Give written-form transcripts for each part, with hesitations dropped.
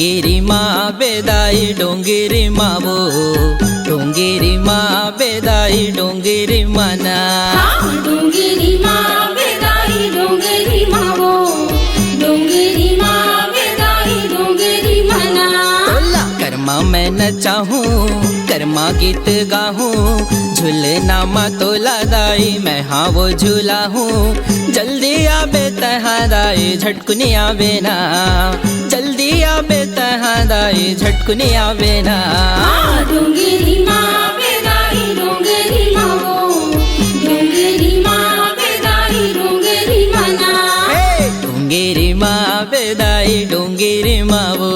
डोंगेरी माँ बेदाई डोंगेरी मावो डोंगेरी माँ बेदाई डोंगेरी मना डोंगेरी माँ बेदाई डोंगेरी मावो डोंगेरी माँ बेदाई डोंगेरी मना। तोला कर्मा मैं नचाहूँ कर्मा गीत गाहूँ झूलना माँ तोला दाई मैं हाँ वो झूला हूँ जल्दी आबे तहाँ दाई झटकुनी आबे ना जल्दी आबे तहाँ दाई झटकुनी आबे ना। डोंगेरी माँ बेदाई डोंगेरी मावो डोंगेरी माँ बेदाई डोंगेरी मना। डोंगेरी माँ बेदाई डोंगेरी मावो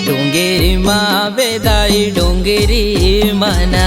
डोंगेरी माँ बेदाई डोंगेरी मना।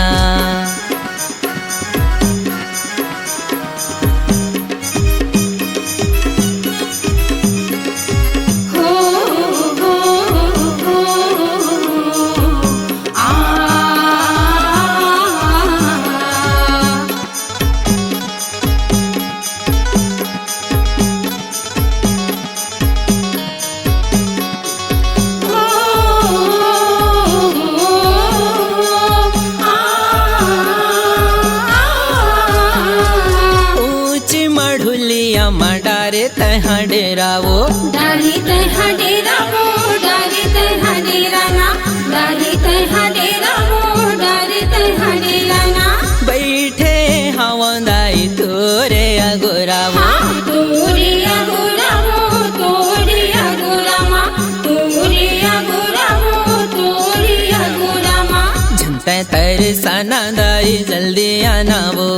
डारे तहाँ डेरावो डाली तहाँ डेरावो डाली तहाँ डेराना डाली तहाँ डेरावो डाली तहाँ डेराना। बैठे हवंदाई तोरे अगोरावो तोरे अगोरावो तोरे अगोरामा तोरे अगोरावो तोरे अगोरामा। झंते तरसाना दाई जल्दी आना वो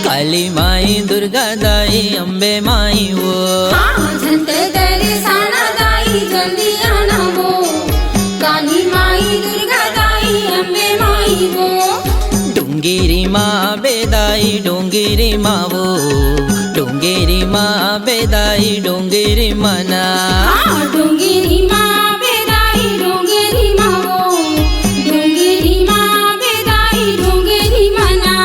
काली माई दुर्गा दाई अम्बे माई वो झंटे तरसाना दाई जल्दी आना वो काली माई दुर्गा दाई अम्बे माई वो। डोंगेरी माँ बेदाई डोंगेरी माँ वो डोंगेरी माँ बेदाई डोंगेरी मना। डोंगेरी माँ बेदाई डोंगेरी माँ वो डोंगेरी माँ बेदाई डोंगेरी मना।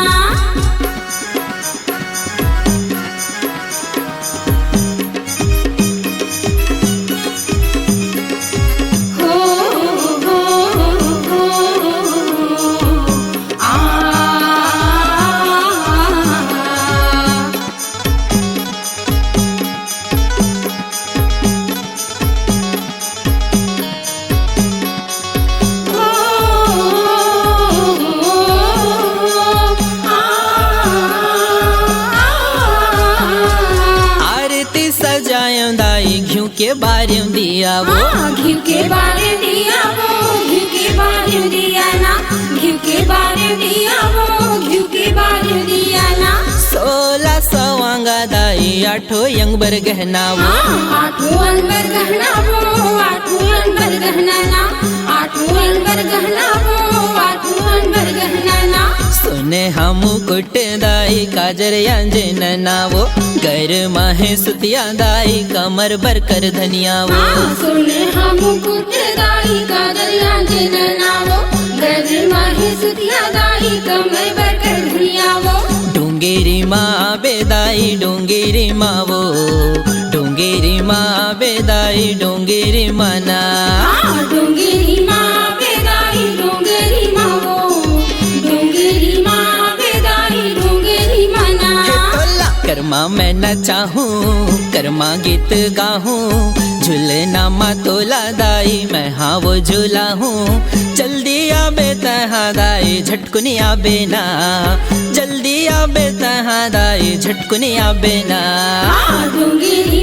घिउ के बारे दिया वो घिउ के बारे दिया वो घिउ के बारे दिया ना घिउ के बारे दिया वो घिउ के बारे दिया ना। 16 सवांगा दाई आठो यंगबर गहना वो आठो अंबर गहना वो आठो अंबर गहना ना आठो अंबर गहना वो आठो अंबर गहना ना। सोने हम कुट दाई काजर यांजन नावो घर माहे सुतिया दाई कमर बर कर धनिया वो सोने हम कुट दाई काजर यांजन नावो घर माहे सुतिया दाई कमर बर कर धनिया वो। डोंगेरी माँ बेदाई डोंगेरी माँ वो डोंगेरी माँ बेदाई डोंगेरी मना। डोंगेरी माँ बेदाई डोंगेरी माँ वो डोंगेरी माँ बेदाई डोंगेरी मना। कर्मा मैं नचाहूँ कर्मा गीत गाहूँ झूलना माँ तोला दाई मैं हाँ वो झूला हूँ जल्दी आबे तहाँ दाई झटकुनी आबे ना जल्दी आबे तहाँ दाई झटकुनी आबे ना। डोंगेरी